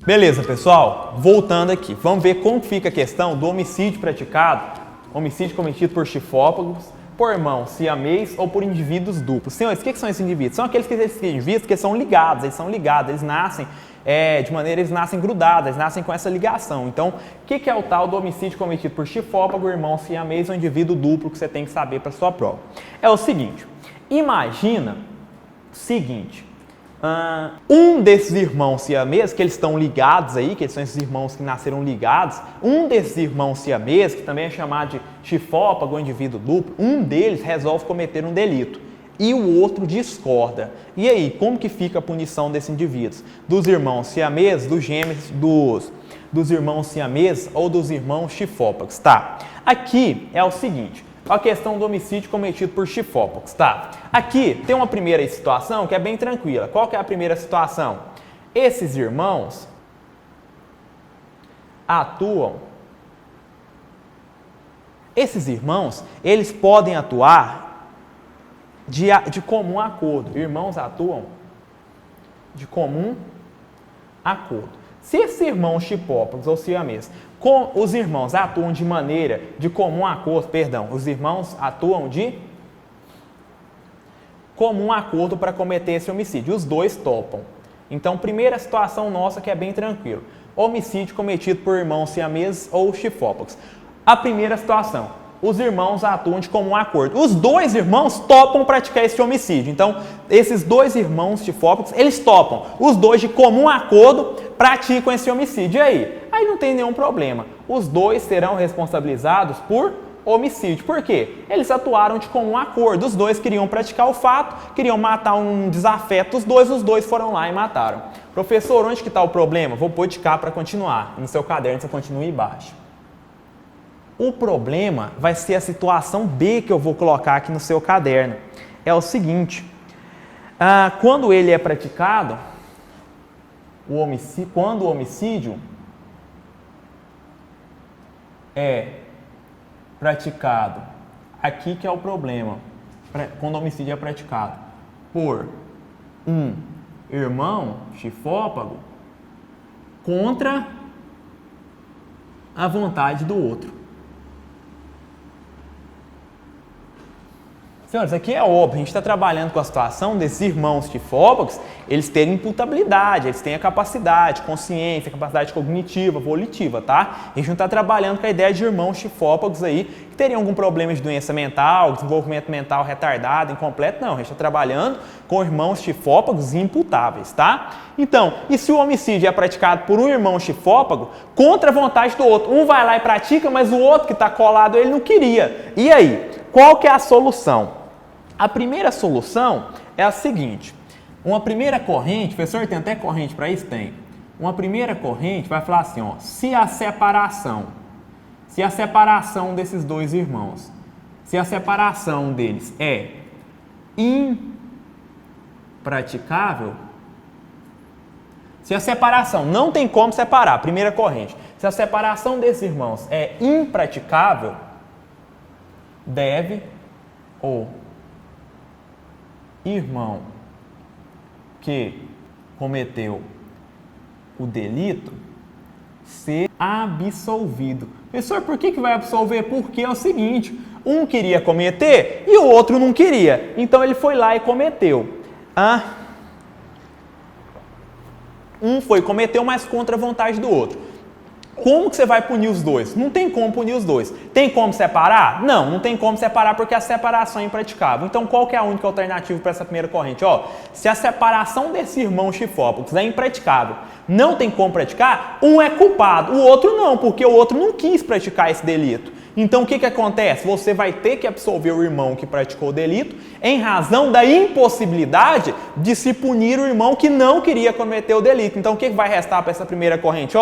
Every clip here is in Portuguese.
Beleza, pessoal? Voltando aqui, vamos ver como fica a questão do homicídio praticado, homicídio cometido por chifópagos, por irmão siamês ou por indivíduos duplos. Senhores, o que são esses indivíduos? São aqueles indivíduos que são ligados, eles nascem eles nascem grudados, eles nascem com essa ligação. Então, o que é o tal do homicídio cometido por chifópago, irmão siamês ou indivíduo duplo que você tem que saber para sua prova? É o seguinte, imagina o seguinte, um desses irmãos siameses, que eles estão ligados aí, que eles são esses irmãos que nasceram ligados, um desses irmãos siameses, que também é chamado de chifópago ou indivíduo duplo, um deles resolve cometer um delito e o outro discorda. E aí, como que fica a punição desses indivíduos? Dos irmãos siameses, dos gêmeos, dos irmãos siameses ou dos irmãos chifópagos, tá? Aqui é o seguinte, a questão do homicídio cometido por chifópagos, tá? Aqui tem uma primeira situação que é bem tranquila. Qual que é a primeira situação? Esses irmãos eles podem atuar de comum acordo. Irmãos atuam de comum acordo. Se esses irmãos chifópagos ou siameses, os irmãos atuam de maneira de comum acordo, os irmãos atuam de comum acordo para cometer esse homicídio. Os dois topam. Então, primeira situação nossa que é bem tranquilo. Homicídio cometido por irmãos siameses ou chifópagos. A primeira situação, os irmãos atuam de comum acordo. Os dois irmãos topam praticar esse homicídio. Então, esses dois irmãos chifópagos, eles topam. Os dois de comum acordo praticam esse homicídio. E aí? Aí não tem nenhum problema. Os dois serão responsabilizados por homicídio. Por quê? Eles atuaram de comum acordo. Os dois queriam praticar o fato, queriam matar um desafeto dos dois, os dois foram lá e mataram. Professor, onde que está o problema? Vou pôr de cá para continuar. No seu caderno você continua embaixo. O problema vai ser a situação B que eu vou colocar aqui no seu caderno. É o seguinte, quando ele é praticado, quando o homicídio é praticado, aqui que é o problema, quando o homicídio é praticado por um irmão chifópago contra a vontade do outro. Senhores, aqui é óbvio, a gente está trabalhando com a situação desses irmãos chifópagos, eles terem imputabilidade, eles têm a capacidade, consciência, capacidade cognitiva, volitiva, tá? A gente não está trabalhando com a ideia de irmãos chifópagos aí, que teriam algum problema de doença mental, desenvolvimento mental retardado, incompleto, não. A gente está trabalhando com irmãos chifópagos imputáveis, tá? Então, e se o homicídio é praticado por um irmão chifópago contra a vontade do outro? Um vai lá e pratica, mas o outro que está colado, ele não queria. E aí? Qual que é a solução? A primeira solução é a seguinte, uma primeira corrente, professor, tem até corrente para isso? Tem. Uma primeira corrente vai falar assim, ó, se a separação desses dois irmãos, se a separação deles é impraticável, se a separação não tem como separar, primeira corrente, se a separação desses irmãos é impraticável, deve o irmão que cometeu o delito ser absolvido. Professor, por que vai absolver? Porque é o seguinte, um queria cometer e o outro não queria. Então ele foi lá e cometeu. Um cometeu, mas contra a vontade do outro. Como que você vai punir os dois? Não tem como punir os dois. Tem como separar? Não tem como separar porque a separação é impraticável. Então, qual que é a única alternativa para essa primeira corrente? Se a separação desse irmão chifópagos é impraticável, não tem como praticar, um é culpado, o outro não, porque o outro não quis praticar esse delito. Então, o que acontece? Você vai ter que absolver o irmão que praticou o delito em razão da impossibilidade de se punir o irmão que não queria cometer o delito. Então, o que vai restar para essa primeira corrente?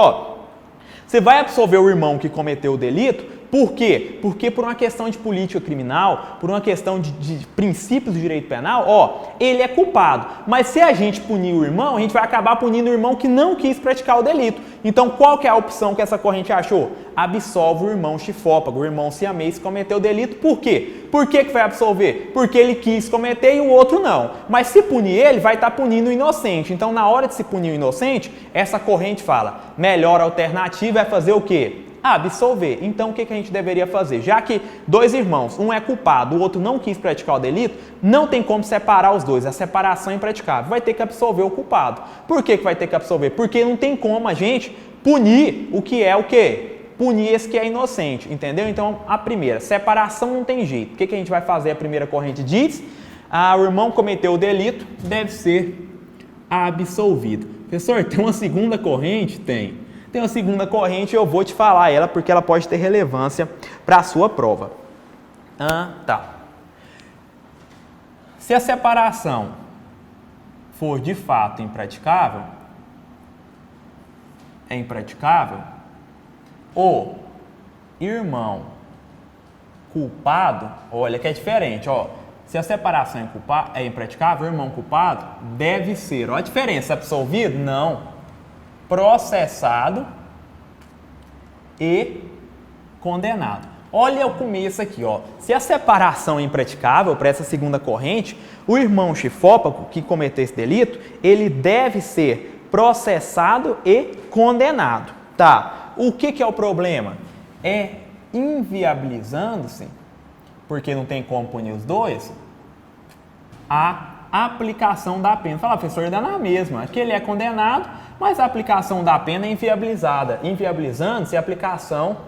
Você vai absolver o irmão que cometeu o delito Por quê? Porque por uma questão de política criminal, por uma questão de princípios do direito penal, ele é culpado. Mas se a gente punir o irmão, a gente vai acabar punindo o irmão que não quis praticar o delito. Então, qual que é a opção que essa corrente achou? Absolve o irmão chifópago, o irmão siamês que cometeu o delito. Por quê? Por que vai absolver? Porque ele quis cometer e o outro não. Mas se punir ele, vai estar punindo o inocente. Então, na hora de se punir o inocente, essa corrente fala, melhor alternativa é fazer o quê? Absolver. Então, o que a gente deveria fazer? Já que dois irmãos, um é culpado, o outro não quis praticar o delito, não tem como separar os dois. A separação é impraticável. Vai ter que absolver o culpado. Por que vai ter que absolver? Porque não tem como a gente punir o que é o quê? Punir esse que é inocente, entendeu? Então, a primeira, separação não tem jeito. O que a gente vai fazer? A primeira corrente diz, o irmão cometeu o delito, deve ser absolvido. Professor, tem uma segunda corrente? Tem. Tem uma segunda corrente, eu vou te falar ela porque ela pode ter relevância para a sua prova. Tá. Se a separação for de fato impraticável, o irmão culpado, olha que é diferente, se a separação é impraticável, o irmão culpado deve ser, olha a diferença, absolvido? Não. Processado e condenado. Olha o começo aqui, Se a separação é impraticável para essa segunda corrente, o irmão chifópago que cometeu esse delito, ele deve ser processado e condenado. Tá? O que é o problema? É inviabilizando-se, porque não tem como punir os dois, a aplicação da pena. Fala, professor, dá na mesma, que ele é condenado, mas a aplicação da pena é inviabilizada. Inviabilizando-se a aplicação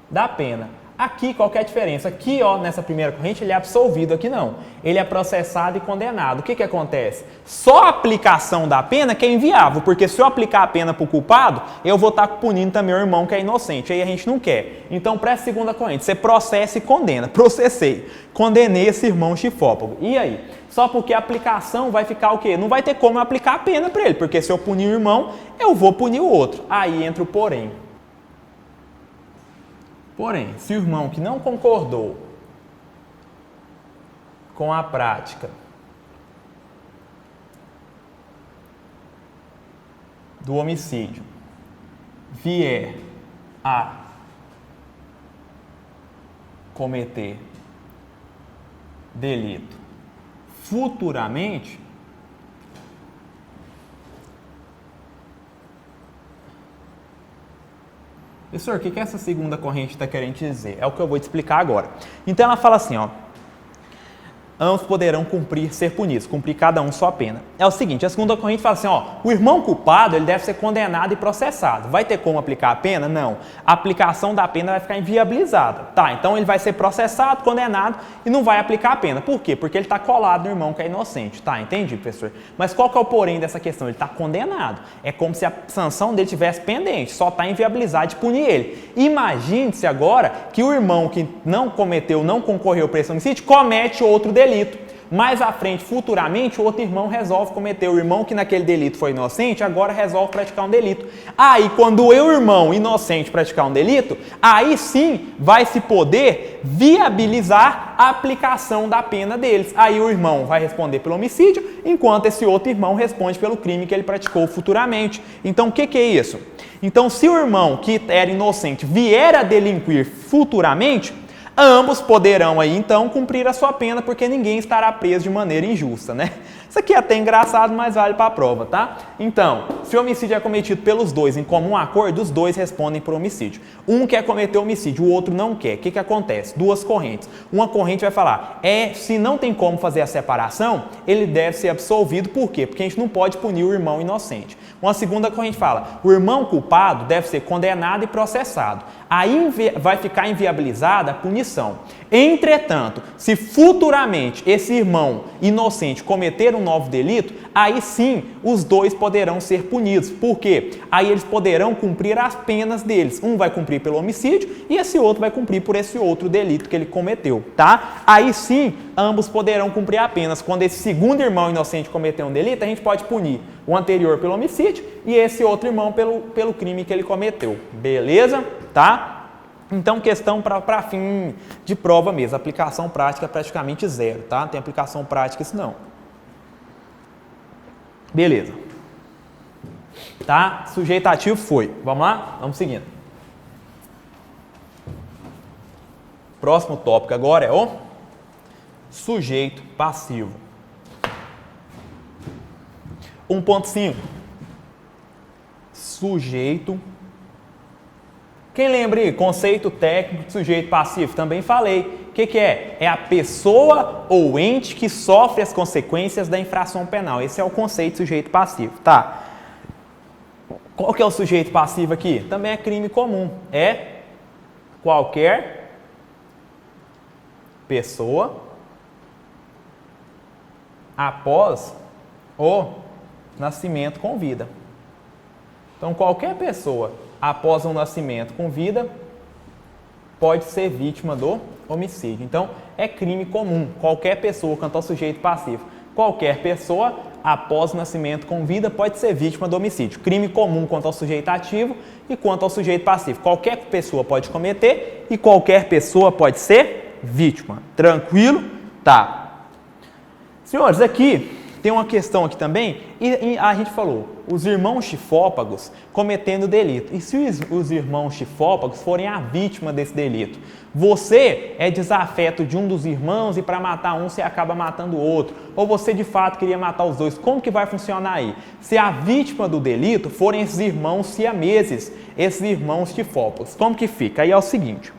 da pena. Aqui, qual que é a diferença? Aqui, nessa primeira corrente, ele é absolvido, aqui não. Ele é processado e condenado. O que acontece? Só a aplicação da pena que é inviável, porque se eu aplicar a pena para o culpado, eu vou estar punindo também o irmão que é inocente. Aí a gente não quer. Então, para essa segunda corrente, você processa e condena. Processei. Condenei esse irmão chifópago. E aí? Só porque a aplicação vai ficar o quê? Não vai ter como eu aplicar a pena para ele, porque se eu punir o irmão, eu vou punir o outro. Aí entra o porém. Porém, se o irmão que não concordou com a prática do homicídio vier a cometer delito futuramente, professor, o que essa segunda corrente está querendo dizer? É o que eu vou te explicar agora. Então ela fala assim, ambos poderão ser punidos, cumprir cada um sua pena. É o seguinte, a segunda corrente fala assim, o irmão culpado ele deve ser condenado e processado. Vai ter como aplicar a pena? Não. A aplicação da pena vai ficar inviabilizada. Tá, então ele vai ser processado, condenado e não vai aplicar a pena. Por quê? Porque ele está colado no irmão que é inocente. Tá, entendi, professor. Mas qual que é o porém dessa questão? Ele está condenado. É como se a sanção dele tivesse pendente, só está inviabilizado de punir ele. Imagine-se agora que o irmão que não concorreu para esse homicídio, comete outro delito. Mais à frente, futuramente, o outro irmão resolve cometer. O irmão que naquele delito foi inocente, agora resolve praticar um delito. Aí, quando o irmão inocente praticar um delito, aí sim vai se poder viabilizar a aplicação da pena deles. Aí o irmão vai responder pelo homicídio, enquanto esse outro irmão responde pelo crime que ele praticou futuramente. Então, o que é isso? Então, se o irmão que era inocente vier a delinquir futuramente, ambos poderão aí, então, cumprir a sua pena, porque ninguém estará preso de maneira injusta, né? Isso aqui é até engraçado, mas vale para a prova, tá? Então, se o homicídio é cometido pelos dois em comum acordo, os dois respondem por homicídio. Um quer cometer homicídio, o outro não quer. O que acontece? Duas correntes. Uma corrente vai falar, se não tem como fazer a separação, ele deve ser absolvido. Por quê? Porque a gente não pode punir o irmão inocente. Uma segunda corrente fala, o irmão culpado deve ser condenado e processado. Aí vai ficar inviabilizada a punição. Entretanto, se futuramente esse irmão inocente cometer um novo delito, aí sim os dois poderão ser punidos. Por quê? Aí eles poderão cumprir as penas deles. Um vai cumprir pelo homicídio e esse outro vai cumprir por esse outro delito que ele cometeu, tá? Aí sim, ambos poderão cumprir apenas. Quando esse segundo irmão inocente cometer um delito, a gente pode punir o anterior pelo homicídio e esse outro irmão pelo crime que ele cometeu. Beleza? Tá? Então, questão para fim de prova mesmo, aplicação prática é praticamente zero, tá? Não tem aplicação prática isso não. Beleza. Tá? Sujeito ativo foi. Vamos lá? Vamos seguindo. Próximo tópico agora é o sujeito passivo. 1.5. Sujeito. Quem lembra aí? Conceito técnico de sujeito passivo. Também falei. O que é? É a pessoa ou ente que sofre as consequências da infração penal. Esse é o conceito de sujeito passivo. Tá? Qual que é o sujeito passivo aqui? Também é crime comum. É qualquer pessoa após o nascimento com vida. Então, qualquer pessoa após um nascimento com vida pode ser vítima do homicídio. Então, é crime comum. Qualquer pessoa, quanto ao sujeito passivo. Qualquer pessoa após o nascimento com vida pode ser vítima do homicídio. Crime comum quanto ao sujeito ativo e quanto ao sujeito passivo. Qualquer pessoa pode cometer e qualquer pessoa pode ser vítima. Tranquilo? Tá. Senhores, aqui tem uma questão aqui também, e a gente falou, os irmãos chifópagos cometendo delito. E se os irmãos chifópagos forem a vítima desse delito? Você é desafeto de um dos irmãos e para matar um você acaba matando o outro. Ou você de fato queria matar os dois. Como que vai funcionar aí? Se a vítima do delito forem esses irmãos siameses, esses irmãos chifópagos, como que fica? Aí é o seguinte,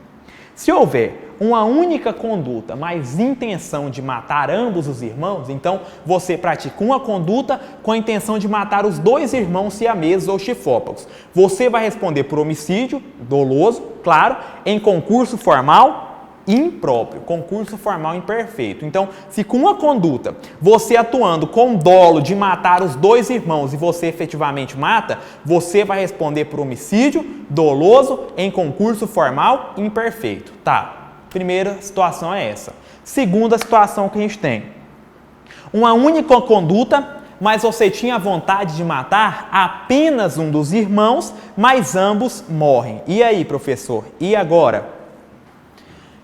se houver uma única conduta, mas intenção de matar ambos os irmãos, então você pratica uma conduta com a intenção de matar os dois irmãos siameses ou chifópagos. Você vai responder por homicídio doloso, claro, em concurso formal impróprio, concurso formal imperfeito. Então, se com uma conduta, você atuando com dolo de matar os dois irmãos e você efetivamente mata, você vai responder por homicídio doloso em concurso formal imperfeito. Tá. Primeira situação é essa. Segunda situação que a gente tem. Uma única conduta, mas você tinha vontade de matar apenas um dos irmãos, mas ambos morrem. E aí, professor? E agora?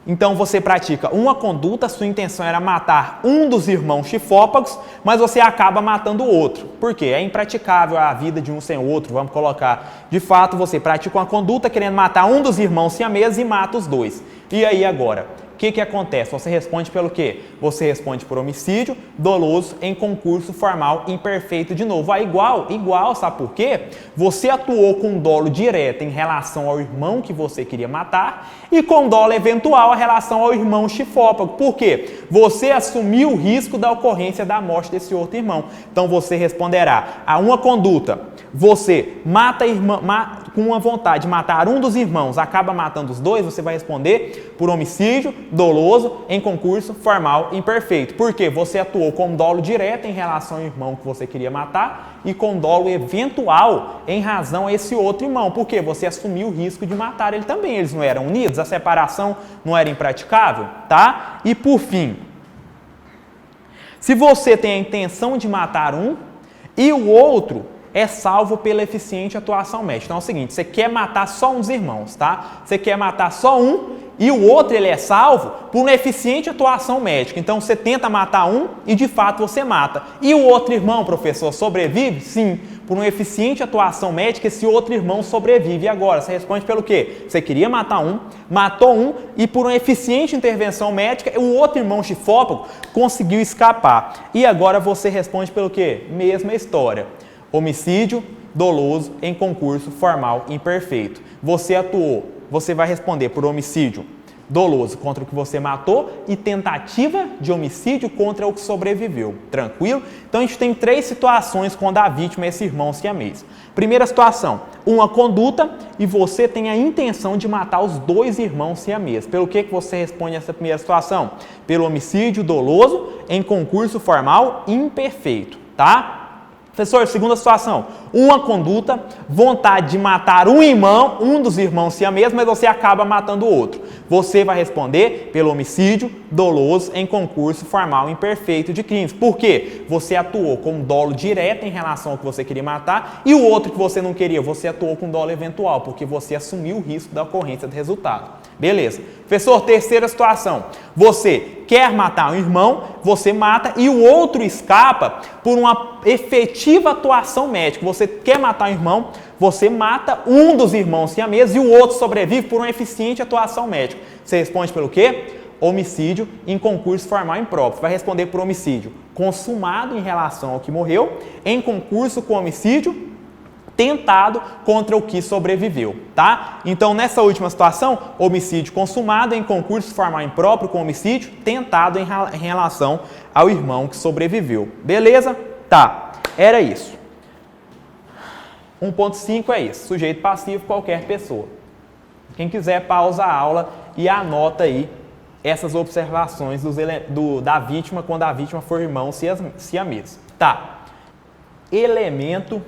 Então você pratica uma conduta, sua intenção era matar um dos irmãos chifópagos, mas você acaba matando o outro. Por quê? É impraticável a vida de um sem o outro, vamos colocar. De fato, você pratica uma conduta querendo matar um dos irmãos siameses e mata os dois. E aí agora? O que acontece? Você responde pelo quê? Você responde por homicídio doloso em concurso formal imperfeito de novo. Igual, sabe por quê? Você atuou com dolo direto em relação ao irmão que você queria matar e com dolo eventual em relação ao irmão chifópago. Por quê? Você assumiu o risco da ocorrência da morte desse outro irmão. Então você responderá a uma conduta. Você mata com uma vontade de matar um dos irmãos, acaba matando os dois, você vai responder por homicídio doloso em concurso formal imperfeito. Por quê? Você atuou com dolo direto em relação ao irmão que você queria matar e com dolo eventual em razão a esse outro irmão. Por quê? Você assumiu o risco de matar ele também. Eles não eram unidos, a separação não era impraticável, tá? E por fim, se você tem a intenção de matar um e o outro é salvo pela eficiente atuação médica. Então é o seguinte, você quer matar só um dos irmãos, tá? Você quer matar só um e o outro ele é salvo por uma eficiente atuação médica. Então você tenta matar um e de fato você mata. E o outro irmão, professor, sobrevive? Sim, por uma eficiente atuação médica esse outro irmão sobrevive. E agora, você responde pelo quê? Você queria matar um, matou um e por uma eficiente intervenção médica o outro irmão chifópago conseguiu escapar. E agora você responde pelo quê? Mesma história. Homicídio doloso em concurso formal imperfeito. Você atuou, você vai responder por homicídio doloso contra o que você matou e tentativa de homicídio contra o que sobreviveu. Tranquilo? Então a gente tem três situações quando a vítima é esse irmão siamês. Primeira situação, uma conduta e você tem a intenção de matar os dois irmãos siamês. Pelo que você responde essa primeira situação? Pelo homicídio doloso em concurso formal imperfeito, tá? Professor, segunda situação, uma conduta, vontade de matar um irmão, um dos irmãos siameses, mas você acaba matando o outro. Você vai responder pelo homicídio doloso em concurso formal imperfeito de crimes. Por quê? Você atuou com dolo direto em relação ao que você queria matar e o outro que você não queria, você atuou com dolo eventual, porque você assumiu o risco da ocorrência do resultado. Beleza. Professor, terceira situação. Você quer matar um irmão, você mata e o outro escapa por uma efetiva atuação médica. Você quer matar um irmão, você mata um dos irmãos siameses e o outro sobrevive por uma eficiente atuação médica. Você responde pelo quê? Homicídio em concurso formal impróprio. Você vai responder por homicídio consumado em relação ao que morreu, em concurso com homicídio tentado contra o que sobreviveu, tá? Então, nessa última situação, homicídio consumado em concurso formal impróprio com homicídio tentado em relação ao irmão que sobreviveu. Beleza? Tá. Era isso. 1.5 é isso. Sujeito passivo, qualquer pessoa. Quem quiser, pausa a aula e anota aí essas observações da vítima quando a vítima for irmão siamês. Tá. Elemento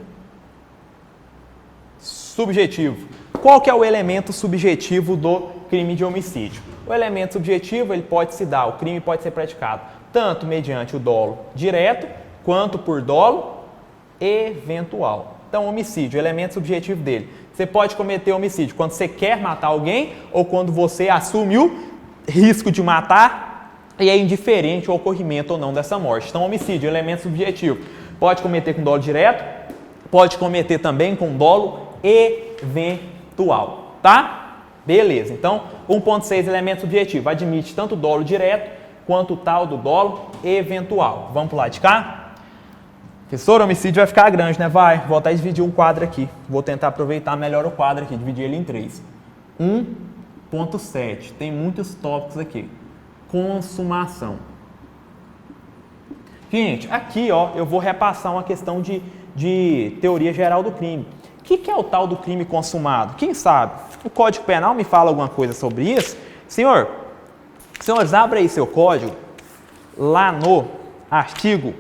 subjetivo. Qual que é o elemento subjetivo do crime de homicídio? O elemento subjetivo, ele pode se dar, o crime pode ser praticado tanto mediante o dolo direto, quanto por dolo eventual. Então, homicídio, o elemento subjetivo dele. Você pode cometer homicídio quando você quer matar alguém ou quando você assume o risco de matar e é indiferente ao ocorrimento ou não dessa morte. Então, homicídio, elemento subjetivo. Pode cometer com dolo direto, pode cometer também com dolo eventual, tá? Beleza, então 1.6 elemento subjetivo, admite tanto o dolo direto quanto o tal do dolo eventual. Vamos pro lado de cá? Professor, o homicídio vai ficar grande, né? Vai, vou até dividir um quadro aqui. Vou tentar aproveitar melhor o quadro aqui, dividir ele em 3. 1.7, tem muitos tópicos aqui. Consumação. Gente, aqui ó, eu vou repassar uma questão de teoria geral do crime. O que é o tal do crime consumado? Quem sabe? O Código Penal me fala alguma coisa sobre isso? Senhores, abre aí seu código, lá no artigo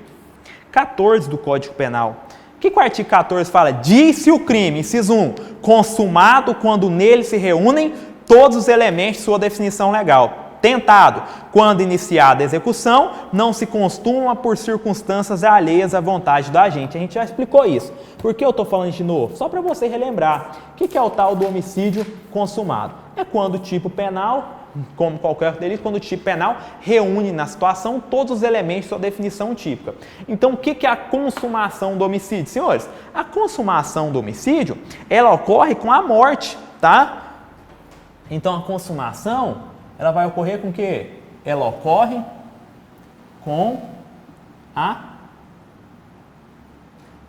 14 do Código Penal. O que o artigo 14 fala? Diz-se o crime, inciso 1, consumado quando nele se reúnem todos os elementos de sua definição legal. Tentado, quando iniciada a execução, não se consuma por circunstâncias alheias à vontade do agente. A gente já explicou isso. Por que eu estou falando de novo? Só para você relembrar. O que é o tal do homicídio consumado? É quando o tipo penal, como qualquer delito, quando o tipo penal reúne na situação todos os elementos de sua definição típica. Então, o que é a consumação do homicídio? Senhores, a consumação do homicídio, ela ocorre com a morte, tá? Então, a consumação, ela vai ocorrer com o quê? Ela ocorre com a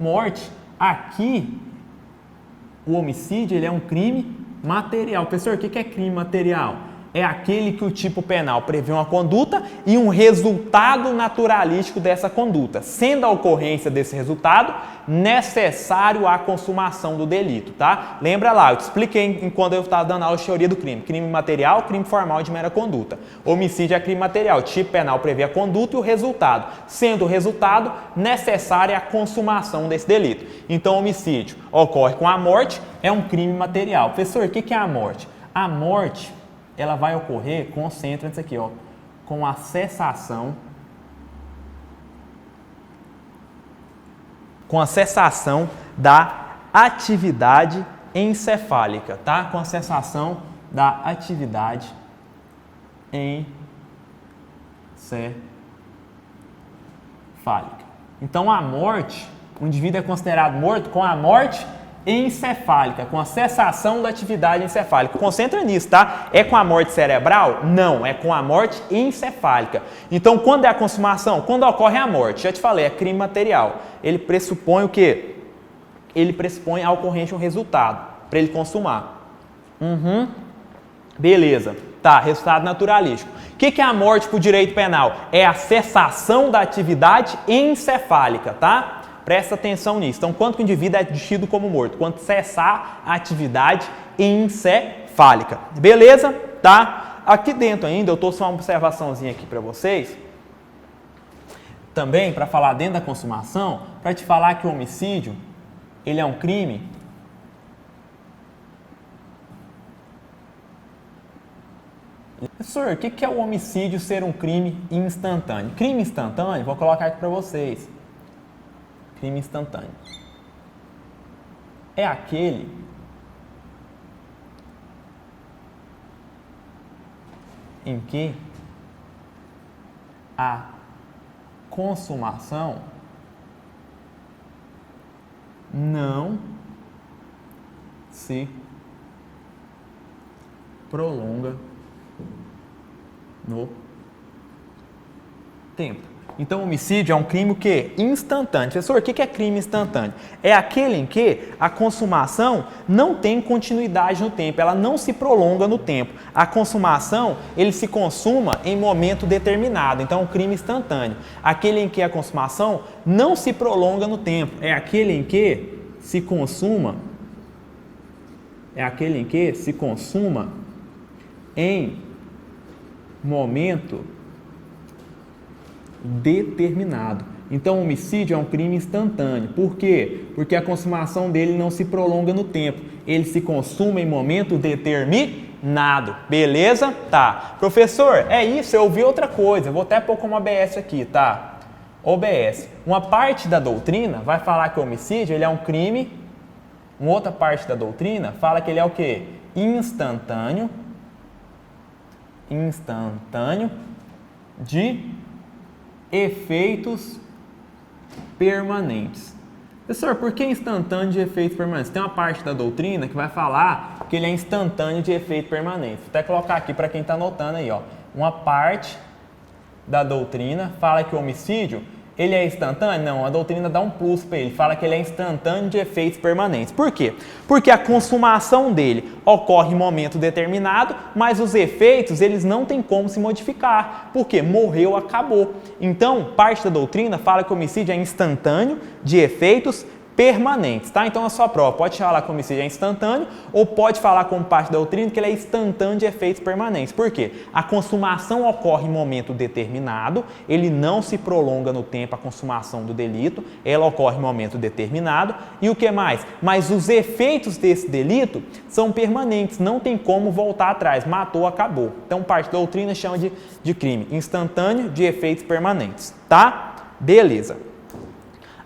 morte. Aqui, o homicídio, ele é um crime material. Professor, o que é crime material? É aquele que o tipo penal prevê uma conduta e um resultado naturalístico dessa conduta, sendo a ocorrência desse resultado necessário à consumação do delito, tá? Lembra lá, eu te expliquei quando eu estava dando aula de teoria do crime. Crime material, crime formal de mera conduta. Homicídio é crime material. O tipo penal prevê a conduta e o resultado, sendo o resultado necessário à consumação desse delito. Então, homicídio ocorre com a morte, é um crime material. Professor, o que é a morte? A morte, ela vai ocorrer, concentra nisso aqui, ó, com a cessação da atividade encefálica, tá? Com a cessação da atividade encefálica. Então, a morte, o indivíduo é considerado morto com a morte encefálica, com a cessação da atividade encefálica. Concentra nisso, tá? É com a morte cerebral? Não, é com a morte encefálica. Então, quando é a consumação? Quando ocorre a morte. Já te falei, é crime material. Ele pressupõe o quê? Ele pressupõe a ocorrência de um resultado para ele consumar. Beleza. Tá, resultado naturalístico. O que é a morte por direito penal? É a cessação da atividade encefálica, tá? Presta atenção nisso. Então, quando o indivíduo é tido como morto? Quando cessar a atividade encefálica. Beleza? Tá? Aqui dentro ainda, eu trouxe uma observaçãozinha aqui para vocês. Também, para falar dentro da consumação, para te falar que o homicídio, ele é um crime Professor, o que é o homicídio ser um crime instantâneo? Crime instantâneo, vou colocar aqui para vocês. Crime instantâneo é aquele em que a consumação não se prolonga no tempo. Então, o homicídio é um crime o quê? Instantâneo. Professor, o que é crime instantâneo? É aquele em que a consumação não tem continuidade no tempo, ela não se prolonga no tempo. A consumação, ele se consuma em momento determinado. Então, é um crime instantâneo. Aquele em que a consumação não se prolonga no tempo. É aquele em que se consuma em momento determinado. Então, o homicídio é um crime instantâneo. Por quê? Porque a consumação dele não se prolonga no tempo. Ele se consuma em momento determinado. Beleza? Tá. Professor, é isso, eu ouvi outra coisa. Eu vou até pôr como OBS aqui, tá? OBS. Uma parte da doutrina vai falar que o homicídio ele é um crime. Uma outra parte da doutrina fala que ele é o quê? Instantâneo de efeitos permanentes. Professor, por que instantâneo de efeitos permanentes? Tem uma parte da doutrina que vai falar que ele é instantâneo de efeito permanente. Vou até colocar aqui para quem está anotando aí, ó. Uma parte da doutrina fala que o homicídio ele é instantâneo? Não, a doutrina dá um plus para ele, fala que ele é instantâneo de efeitos permanentes. Por quê? Porque a consumação dele ocorre em momento determinado, mas os efeitos eles não têm como se modificar, porque morreu, acabou. Então, parte da doutrina fala que o homicídio é instantâneo de efeitos permanentes, tá? Então, a sua prova pode falar que o homicídio é instantâneo ou pode falar como parte da doutrina que ele é instantâneo de efeitos permanentes. Por quê? A consumação ocorre em momento determinado, ele não se prolonga no tempo a consumação do delito, ela ocorre em momento determinado. E o que mais? Mas os efeitos desse delito são permanentes, não tem como voltar atrás, matou, acabou. Então, parte da doutrina chama de crime instantâneo de efeitos permanentes, tá? Beleza.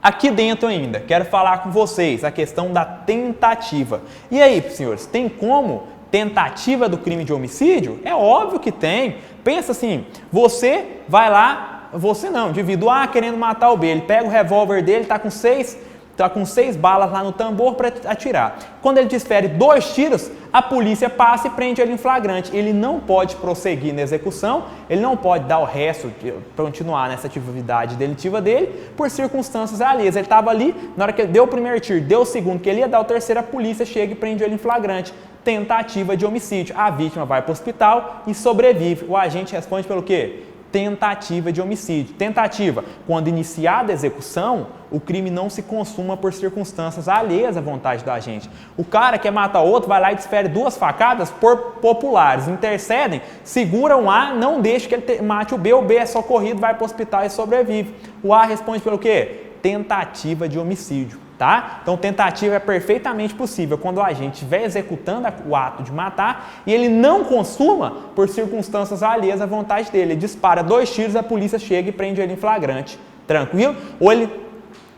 Aqui dentro ainda, quero falar com vocês a questão da tentativa. E aí, senhores, tem como tentativa do crime de homicídio? É óbvio que tem. Pensa assim, você vai lá, você não, indivíduo A querendo matar o B, ele pega o revólver dele, está com seis balas lá no tambor para atirar. Quando ele desfere 2 tiros, a polícia passa e prende ele em flagrante. Ele não pode prosseguir na execução, ele não pode dar o resto, continuar nessa atividade delitiva dele, por circunstâncias alheias. Ele estava ali, na hora que ele deu o primeiro tiro, deu o segundo, que ele ia dar o terceiro, a polícia chega e prende ele em flagrante. Tentativa de homicídio. A vítima vai para o hospital e sobrevive. O agente responde pelo quê? Tentativa de homicídio. Tentativa, quando iniciada a execução, o crime não se consuma por circunstâncias alheias à vontade do agente. O cara quer matar outro, vai lá e desfere 2 facadas por populares, intercedem, seguram o A, não deixa que ele mate o B é socorrido, vai para o hospital e sobrevive. O A responde pelo quê? Tentativa de homicídio. Tá? Então, tentativa é perfeitamente possível quando o agente estiver executando o ato de matar e ele não consuma por circunstâncias alheias à vontade dele. Ele dispara 2 tiros, a polícia chega e prende ele em flagrante. Tranquilo? Ou ele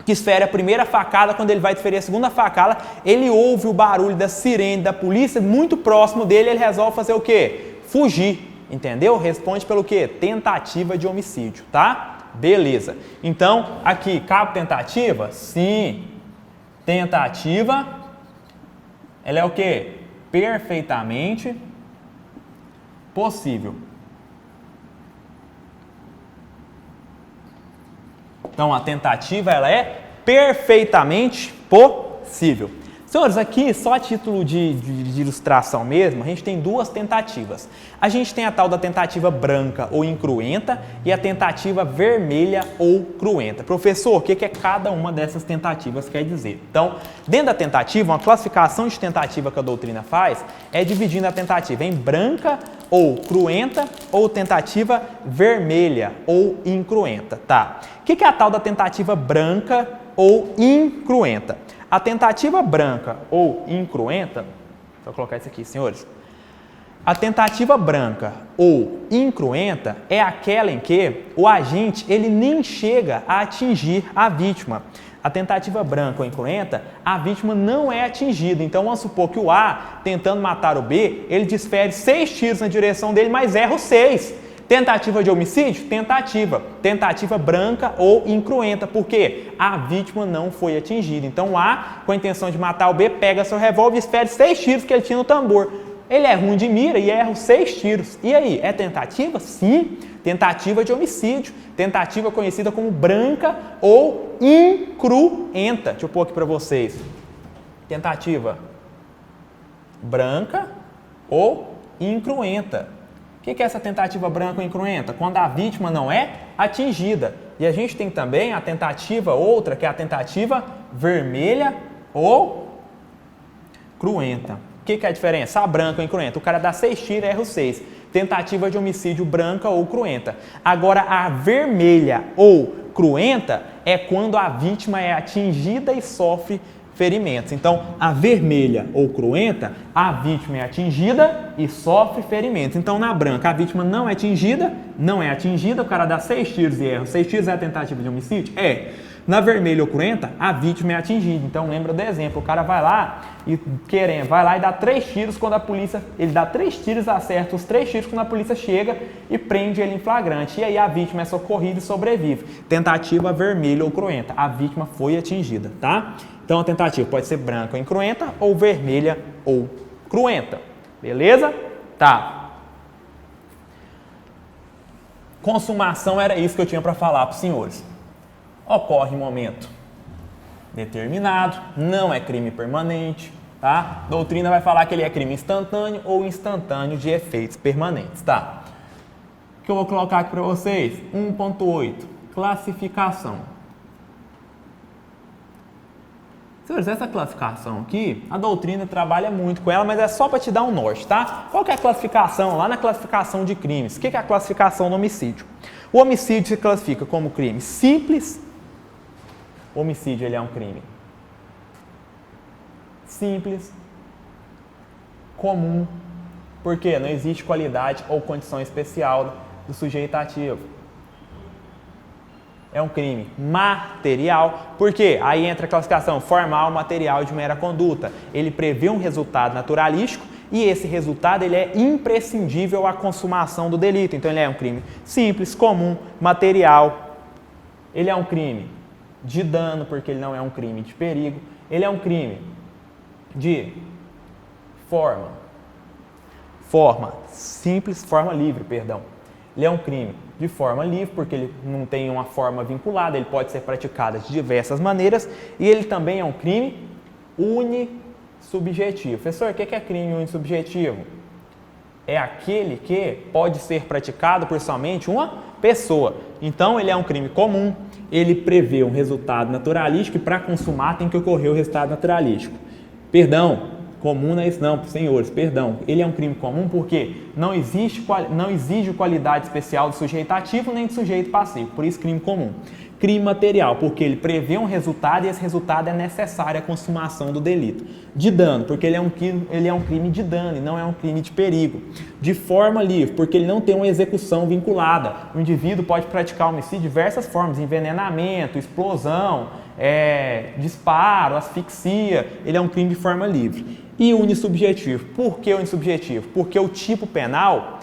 desfere a primeira facada, quando ele vai desferir a segunda facada, ele ouve o barulho da sirene da polícia muito próximo dele, ele resolve fazer o quê? Fugir. Entendeu? Responde pelo quê? Tentativa de homicídio. Tá? Beleza. Então, aqui, cabe tentativa? Sim. Tentativa, ela é o quê? Perfeitamente possível. Então, a tentativa, ela é perfeitamente possível. Senhores, aqui, só a título de ilustração mesmo, a gente tem 2 tentativas. A gente tem a tal da tentativa branca ou incruenta e a tentativa vermelha ou cruenta. Professor, o que é cada uma dessas tentativas quer dizer? Então, dentro da tentativa, uma classificação de tentativa que a doutrina faz é dividindo a tentativa em branca ou cruenta ou tentativa vermelha ou incruenta, tá? O que é a tal da tentativa branca ou incruenta? A tentativa branca ou incruenta, vou colocar isso aqui, senhores. A tentativa branca ou incruenta é aquela em que o agente ele nem chega a atingir a vítima. A tentativa branca ou incruenta, a vítima não é atingida. Então, vamos supor que o A, tentando matar o B, ele desfere 6 tiros na direção dele, mas erra os 6. Tentativa de homicídio? Tentativa. Tentativa branca ou incruenta. Por quê? A vítima não foi atingida. Então, o A, com a intenção de matar o B, pega seu revólver e desfere 6 tiros que ele tinha no tambor. Ele é ruim de mira e erra os 6 tiros. E aí, é tentativa? Sim. Tentativa de homicídio. Tentativa conhecida como branca ou incruenta. Deixa eu pôr aqui para vocês. Tentativa branca ou incruenta. O que é essa tentativa branca ou incruenta? Quando a vítima não é atingida. E a gente tem também a tentativa outra, que é a tentativa vermelha ou cruenta. O que é a diferença? A branca ou incruenta. O cara dá 6 tiros e erra os 6. Tentativa de homicídio branca ou cruenta. Agora, a vermelha ou cruenta é quando a vítima é atingida e sofre ferimentos. Então, a vermelha ou cruenta, a vítima é atingida e sofre ferimentos. Então, na branca, a vítima não é atingida, o cara dá 6 tiros e erra. 6 tiros é a tentativa de homicídio? É. Na vermelha ou cruenta, a vítima é atingida. Então, lembra do exemplo, o cara vai lá e dá 3 tiros quando a polícia, ele dá 3 tiros, acerta os 3 tiros quando a polícia chega e prende ele em flagrante. E aí a vítima é socorrida e sobrevive. Tentativa vermelha ou cruenta, a vítima foi atingida, tá? Então, a tentativa pode ser branca ou incruenta ou vermelha ou cruenta. Beleza? Tá. Consumação era isso que eu tinha para falar para os senhores. Ocorre em momento determinado, não é crime permanente, tá? Doutrina vai falar que ele é crime instantâneo ou instantâneo de efeitos permanentes, tá? O que eu vou colocar aqui para vocês? 1.8, classificação. Senhores, essa classificação aqui, a doutrina trabalha muito com ela, mas é só para te dar um norte, tá? Qual que é a classificação? Lá na classificação de crimes, o que é a classificação do homicídio? O homicídio se classifica como crime simples. O homicídio ele é um crime simples, comum, porque não existe qualidade ou condição especial do sujeito ativo. É um crime material, porque aí entra a classificação formal, material de mera conduta. Ele prevê um resultado naturalístico e esse resultado ele é imprescindível à consumação do delito. Então ele é um crime simples, comum, material. Ele é um crime de dano, porque ele não é um crime de perigo. Ele é um crime de forma simples, forma livre, perdão. Ele é um crime de forma livre, porque ele não tem uma forma vinculada, ele pode ser praticado de diversas maneiras, e ele também é um crime unissubjetivo. Professor, o que é crime unissubjetivo? É aquele que pode ser praticado por somente uma pessoa. Então, ele é um crime comum, ele prevê um resultado naturalístico e para consumar tem que ocorrer o resultado naturalístico. Perdão, comum não é isso não, senhores, perdão. Ele é um crime comum porque não exige qualidade especial do sujeito ativo nem do sujeito passivo, por isso crime comum. Crime material, porque ele prevê um resultado e esse resultado é necessário à consumação do delito. De dano, porque ele é um crime de dano e não é um crime de perigo. De forma livre, porque ele não tem uma execução vinculada. O indivíduo pode praticar homicídio de diversas formas, envenenamento, explosão, disparo, asfixia. Ele é um crime de forma livre. E unissubjetivo. Por que unissubjetivo? Porque o tipo penal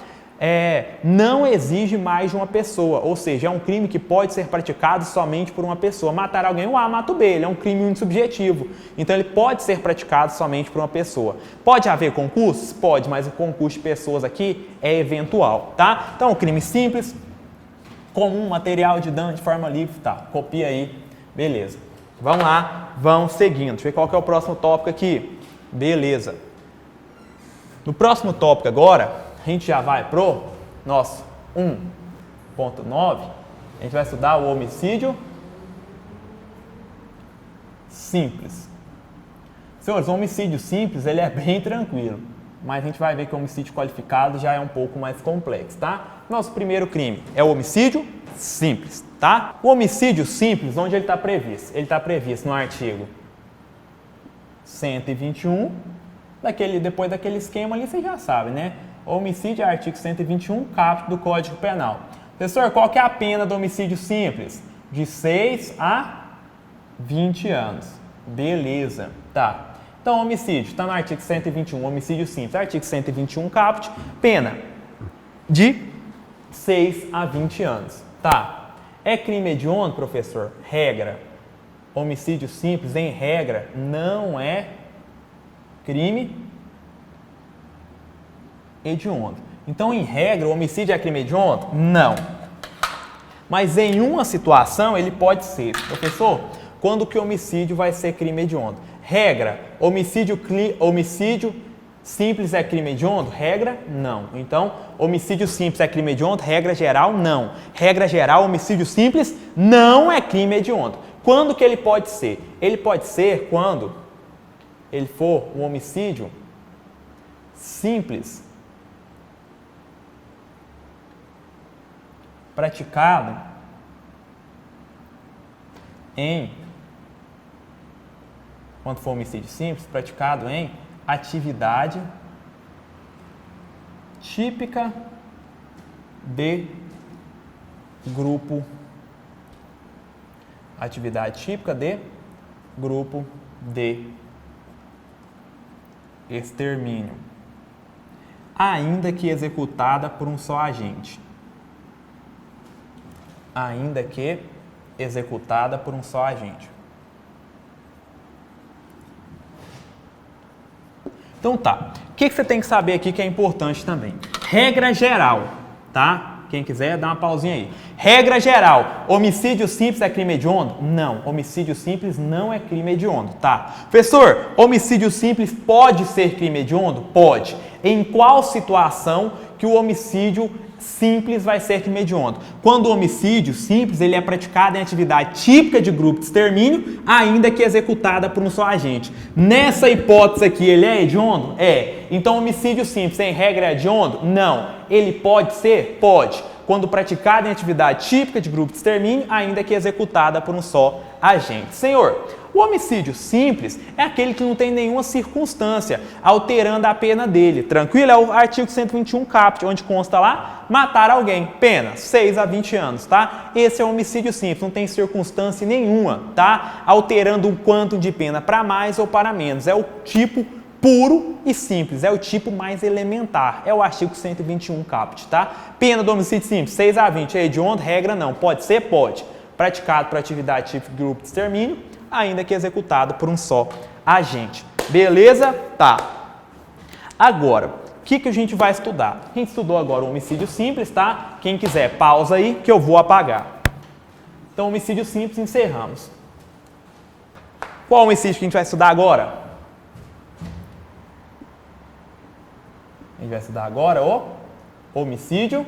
não exige mais de uma pessoa, ou seja, é um crime que pode ser praticado somente por uma pessoa. Matar alguém, o A mata o B, ele é um crime unissubjetivo, então ele pode ser praticado somente por uma pessoa. Pode haver concursos? Pode, mas o concurso de pessoas aqui é eventual, tá? Então, crime simples, comum, material de dano de forma livre, tá? Copia aí, beleza. Vamos lá, vamos seguindo. Deixa eu ver qual que é o próximo tópico aqui. Beleza. No próximo tópico agora, a gente já vai pro nosso 1.9, a gente vai estudar o homicídio simples. Senhores, o homicídio simples ele é bem tranquilo, mas a gente vai ver que o homicídio qualificado já é um pouco mais complexo, tá? Nosso primeiro crime é o homicídio simples, tá? O homicídio simples, onde ele está previsto? Ele está previsto no artigo 121, depois daquele esquema ali, você já sabe, né? Homicídio é artigo 121, caput do Código Penal. Professor, qual que é a pena do homicídio simples? De 6 a 20 anos. Beleza, tá. Então, homicídio, está no artigo 121, homicídio simples, artigo 121, caput, pena de 6 a 20 anos. Tá. É crime hediondo, professor? Regra. Homicídio simples, em regra, não é crime hediondo. Então, em regra, o homicídio é crime hediondo? Não. Mas em uma situação ele pode ser. Professor, quando que o homicídio vai ser crime hediondo? Regra, homicídio simples é crime hediondo? Regra, não. Então, homicídio simples é crime hediondo? Regra geral, não. Regra geral, homicídio simples não é crime hediondo. Quando que ele pode ser? Ele pode ser quando ele for um homicídio simples praticado quando for homicídio simples, praticado em atividade típica de grupo. Atividade típica de grupo de extermínio, ainda que executada por um só agente. Ainda que executada por um só agente. Então tá, o que você tem que saber aqui que é importante também? Regra geral, tá? Quem quiser, dá uma pausinha aí. Regra geral, homicídio simples é crime hediondo? Não, homicídio simples não é crime hediondo, tá? Professor, homicídio simples pode ser crime hediondo? Pode. Em qual situação que o homicídio simples vai ser crime hediondo? Quando o homicídio simples ele é praticado em atividade típica de grupo de extermínio, ainda que executada por um só agente. Nessa hipótese aqui, ele é hediondo? É. Então, homicídio simples, em regra, é hediondo? Não. Ele pode ser? Pode. Quando praticado em atividade típica de grupo de extermínio, ainda que executada por um só agente. Senhor, o homicídio simples é aquele que não tem nenhuma circunstância alterando a pena dele. Tranquilo? É o artigo 121 caput, onde consta lá, matar alguém. Pena, 6 a 20 anos, tá? Esse é o homicídio simples, não tem circunstância nenhuma, tá? Alterando um quanto de pena para mais ou para menos. É o tipo puro e simples, é o tipo mais elementar, é o artigo 121 caput, tá? Pena do homicídio simples, 6 a 20, é hediondo? Regra não, pode ser? Pode. Praticado por atividade típica de grupo de extermínio, ainda que executado por um só agente. Beleza? Tá. Agora, o que a gente vai estudar? A gente estudou agora o homicídio simples, tá? Quem quiser, pausa aí que eu vou apagar. Então, homicídio simples, encerramos. Qual homicídio que a gente vai estudar agora? A gente vai estudar agora o homicídio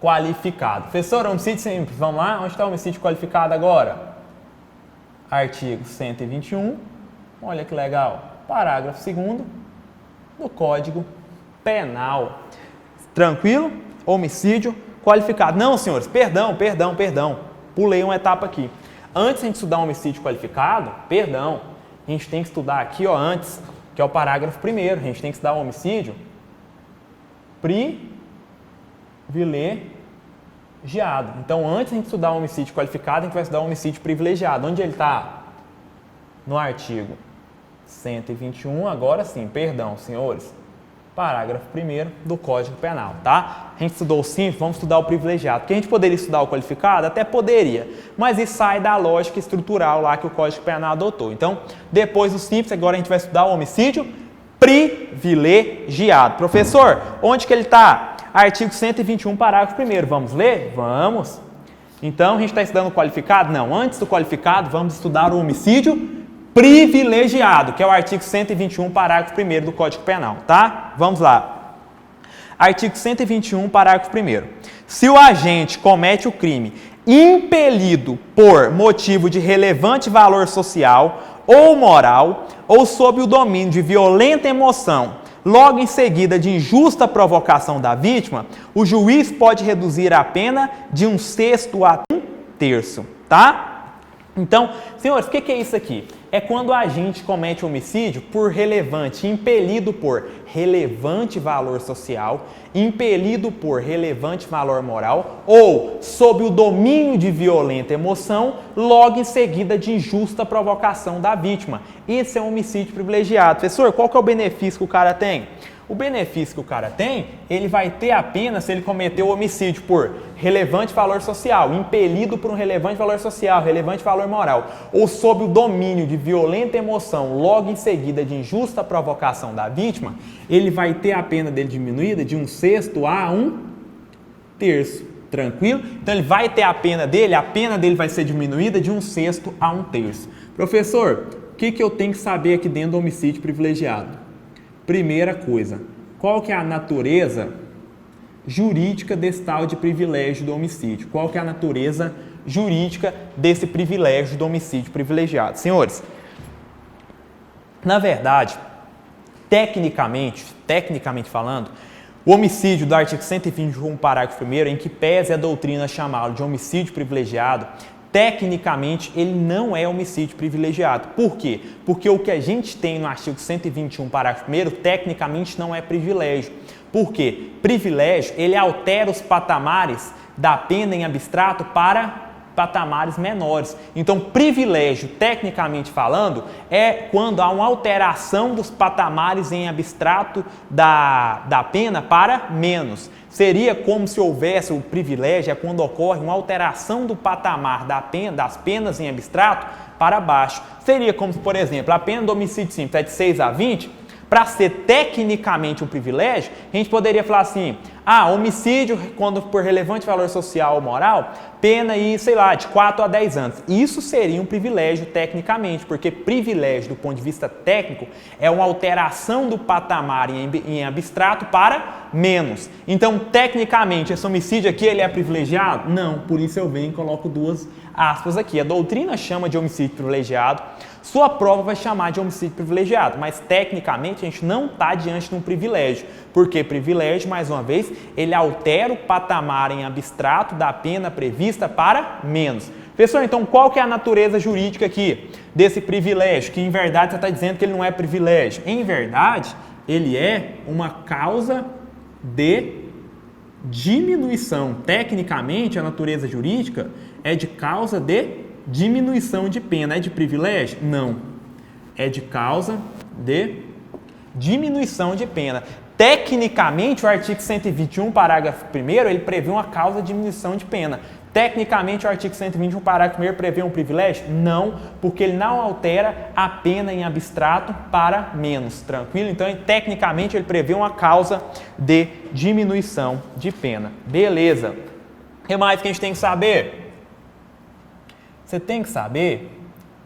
qualificado. Professor, homicídio simples, vamos lá? Onde está o homicídio qualificado agora? Artigo 121, olha que legal, parágrafo 2º do Código Penal. Tranquilo? Homicídio qualificado. Não, senhores, perdão. Pulei uma etapa aqui. Antes de a gente estudar o homicídio qualificado, a gente tem que estudar aqui, ó, antes, que é o parágrafo 1º. A gente tem que estudar o homicídio privilegiado. Então, antes de a gente estudar o homicídio qualificado, a gente vai estudar o homicídio privilegiado. Onde ele está? No artigo 121, agora sim, senhores. Parágrafo 1º do Código Penal, tá? A gente estudou o simples, vamos estudar o privilegiado. Porque a gente poderia estudar o qualificado? Até poderia, mas isso sai da lógica estrutural lá que o Código Penal adotou. Então, depois do simples, agora a gente vai estudar o homicídio privilegiado. Professor, onde que ele está? Artigo 121, parágrafo 1º. Vamos ler? Vamos. Então, a gente está estudando o qualificado? Não. Antes do qualificado, vamos estudar o homicídio privilegiado, que é o artigo 121, parágrafo 1º do Código Penal, tá? Vamos lá. Artigo 121, parágrafo 1º. Se o agente comete o crime impelido por motivo de relevante valor social ou moral ou sob o domínio de violenta emoção logo em seguida de injusta provocação da vítima, o juiz pode reduzir a pena de 1/6 a 1/3, tá? Então, senhores, o que é isso aqui? É quando a gente comete homicídio por relevante, impelido por relevante valor social, impelido por relevante valor moral ou sob o domínio de violenta emoção, logo em seguida de injusta provocação da vítima. Esse é um homicídio privilegiado. Professor, qual que é o benefício que o cara tem? O benefício que o cara tem, ele vai ter apenas se ele cometeu o homicídio por relevante valor social, impelido por um relevante valor social, relevante valor moral, ou sob o domínio de violenta emoção, logo em seguida de injusta provocação da vítima, ele vai ter a pena dele diminuída de 1/6 a 1/3. Tranquilo? Então ele vai ter a pena dele vai ser diminuída de 1/6 a 1/3. Professor, o que eu tenho que saber aqui dentro do homicídio privilegiado? Primeira coisa, qual que é a natureza jurídica desse tal de privilégio do homicídio? Qual que é a natureza jurídica desse privilégio do homicídio privilegiado? Senhores, na verdade, tecnicamente falando, o homicídio do artigo 121, parágrafo 1º, em que pese a doutrina chamá-lo de homicídio privilegiado, tecnicamente, ele não é homicídio privilegiado. Por quê? Porque o que a gente tem no artigo 121, parágrafo 1º, tecnicamente não é privilégio. Por quê? Privilégio, ele altera os patamares da pena em abstrato para patamares menores. Então, privilégio, tecnicamente falando, é quando há uma alteração dos patamares em abstrato da pena para menos. Seria como se houvesse o privilégio, é quando ocorre uma alteração do patamar das penas em abstrato para baixo. Seria como, por exemplo, a pena do homicídio simples é de 6 a 20, para ser tecnicamente um privilégio, a gente poderia falar assim, homicídio, quando por relevante valor social ou moral, pena aí, sei lá, de 4 a 10 anos. Isso seria um privilégio tecnicamente, porque privilégio, do ponto de vista técnico, é uma alteração do patamar em abstrato para menos. Então, tecnicamente, esse homicídio aqui, ele é privilegiado? Não, por isso eu venho e coloco duas aspas aqui. A doutrina chama de homicídio privilegiado, sua prova vai chamar de homicídio privilegiado, mas tecnicamente a gente não está diante de um privilégio, porque privilégio, mais uma vez, ele altera o patamar em abstrato da pena prevista para menos. Professor, então qual que é a natureza jurídica aqui desse privilégio, que em verdade você está dizendo que ele não é privilégio? Em verdade, ele é uma causa de diminuição. Tecnicamente, a natureza jurídica é de causa de diminuição de pena. É de privilégio? Não. É de causa de diminuição de pena. Tecnicamente, o artigo 121, parágrafo 1º, ele prevê uma causa de diminuição de pena. Tecnicamente, o artigo 121, parágrafo 1º, prevê um privilégio? Não, porque ele não altera a pena em abstrato para menos. Tranquilo? Então, tecnicamente, ele prevê uma causa de diminuição de pena. Beleza. O que mais que a gente tem que saber? Você tem que saber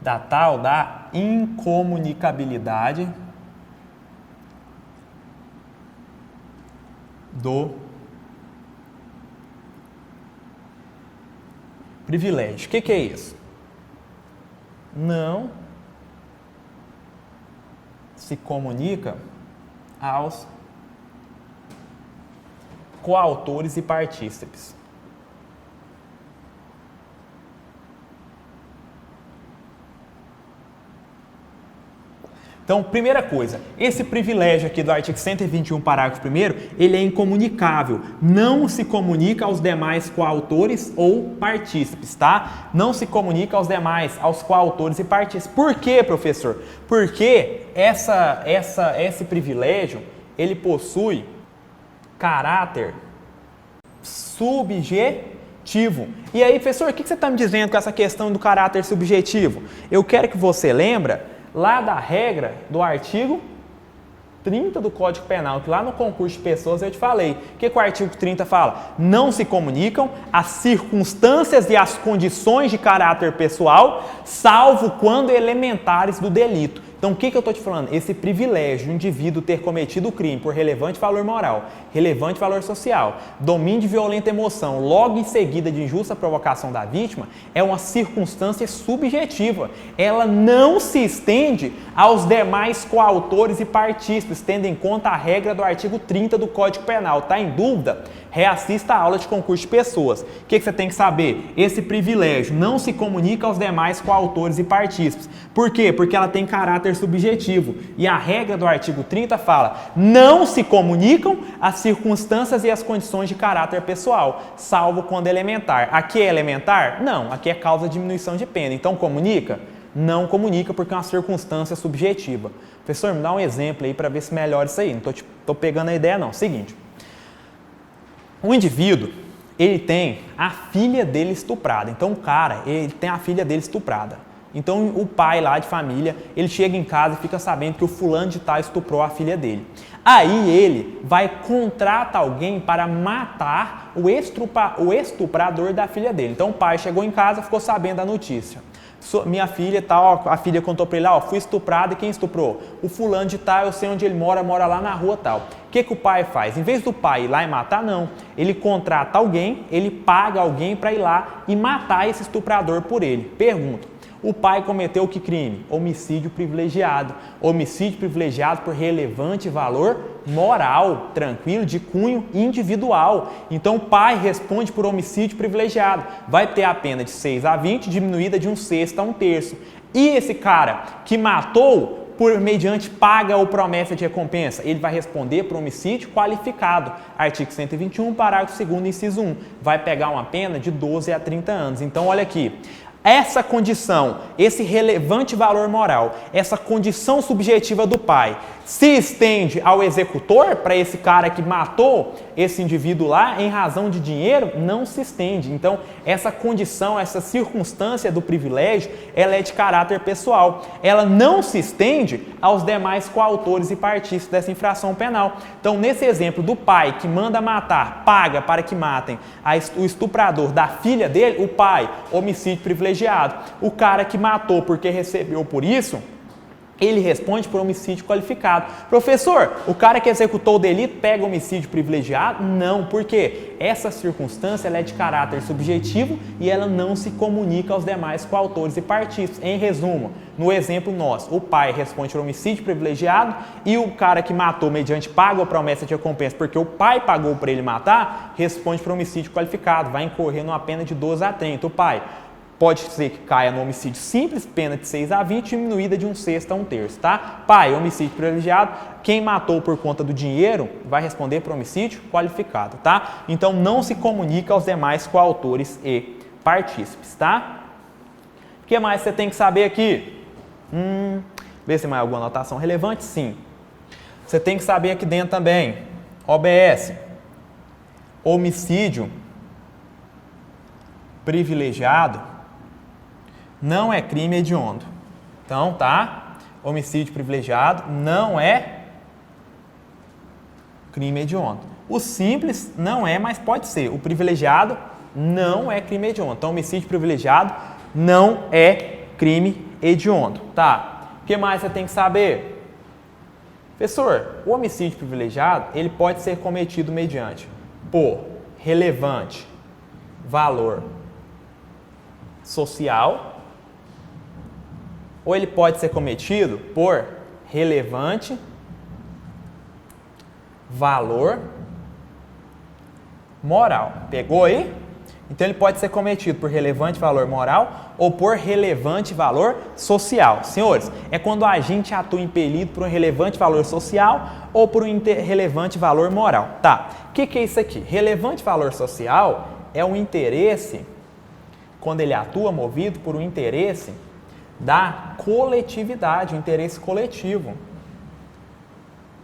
da tal da incomunicabilidade do privilégio. O que é isso? Não se comunica aos coautores e partícipes. Então, primeira coisa, esse privilégio aqui do artigo 121, parágrafo 1º, ele é incomunicável, não se comunica aos demais coautores ou partícipes, tá? Não se comunica aos demais, aos coautores e partícipes. Por quê, professor? Porque esse privilégio, ele possui caráter subjetivo. E aí, professor, o que você está me dizendo com essa questão do caráter subjetivo? Eu quero que você lembre lá da regra do artigo 30 do Código Penal, que lá no concurso de pessoas eu te falei. O que o artigo 30 fala? Não se comunicam as circunstâncias e as condições de caráter pessoal, salvo quando elementares do delito. Então, o que eu estou te falando? Esse privilégio do indivíduo ter cometido o crime por relevante valor moral, relevante valor social, domínio de violenta emoção, logo em seguida de injusta provocação da vítima, é uma circunstância subjetiva. Ela não se estende aos demais coautores e partícipes, tendo em conta a regra do artigo 30 do Código Penal. Está em dúvida? Reassista a aula de concurso de pessoas. O que você tem que saber? Esse privilégio não se comunica aos demais coautores e partícipes. Por quê? Porque ela tem caráter subjetivo. E a regra do artigo 30 fala: não se comunicam as circunstâncias e as condições de caráter pessoal, salvo quando elementar. Aqui é elementar? Não. Aqui é causa de diminuição de pena. Então comunica? Não comunica porque é uma circunstância subjetiva. Professor, me dá um exemplo aí para ver se melhora isso aí. Não estou pegando a ideia não. Seguinte. O indivíduo, ele tem a filha dele estuprada. Então, o cara, ele tem a filha dele estuprada. Então, o pai lá de família, ele chega em casa e fica sabendo que o fulano de tal estuprou a filha dele. Aí, ele vai contratar alguém para matar o estuprador da filha dele. Então, o pai chegou em casa e ficou sabendo da notícia. Minha filha tal, a filha contou para ele, fui estuprada e quem estuprou? O fulano de tal, eu sei onde ele mora lá na rua tal. O que o pai faz? Em vez do pai ir lá e matar, não. Ele contrata alguém, ele paga alguém para ir lá e matar esse estuprador por ele. Pergunta, o pai cometeu que crime? Homicídio privilegiado. Homicídio privilegiado por relevante valor moral, tranquilo, de cunho individual. Então o pai responde por homicídio privilegiado. Vai ter a pena de 6 a 20, diminuída de 1/6 a 1/3. E esse cara que matou por mediante paga ou promessa de recompensa, ele vai responder por homicídio qualificado. Artigo 121, parágrafo 2º, inciso 1. Vai pegar uma pena de 12 a 30 anos. Então olha aqui. Essa condição, esse relevante valor moral, essa condição subjetiva do pai, se estende ao executor, para esse cara que matou esse indivíduo lá em razão de dinheiro? Não se estende. Então, essa condição, essa circunstância do privilégio, ela é de caráter pessoal. Ela não se estende aos demais coautores e partícipes dessa infração penal. Então, nesse exemplo do pai que manda matar, paga para que matem o estuprador da filha dele, o pai, homicídio privilegiado. O cara que matou porque recebeu por isso, ele responde por homicídio qualificado. Professor, o cara que executou o delito pega homicídio privilegiado? Não, porque essa circunstância ela é de caráter subjetivo e ela não se comunica aos demais coautores e partícipes. Em resumo, no exemplo nosso, o pai responde por homicídio privilegiado e o cara que matou mediante paga ou promessa de recompensa, porque o pai pagou para ele matar, responde por homicídio qualificado, vai incorrer numa pena de 12 a 30. O pai pode ser que caia no homicídio simples, pena de 6 a 20, diminuída de 1/6 a 1/3, tá? Pai, homicídio privilegiado, quem matou por conta do dinheiro vai responder por homicídio qualificado, tá? Então, não se comunica aos demais coautores e partícipes, tá? O que mais você tem que saber aqui? Vê se tem mais alguma anotação relevante? Sim. Você tem que saber aqui dentro também, OBS, homicídio privilegiado não é crime hediondo. Então, tá? Homicídio privilegiado não é crime hediondo. O simples não é, mas pode ser. O privilegiado não é crime hediondo. Então, homicídio privilegiado não é crime hediondo. Tá? O que mais você tem que saber? Professor, o homicídio privilegiado, ele pode ser cometido mediante por relevante valor social, ou ele pode ser cometido por relevante valor moral. Pegou aí? Então ele pode ser cometido por relevante valor moral ou por relevante valor social. Senhores, é quando a agente atua impelido por um relevante valor social ou por um relevante valor moral. Tá, o que é isso aqui? Relevante valor social é um interesse, quando ele atua movido por um interesse da coletividade, um interesse coletivo.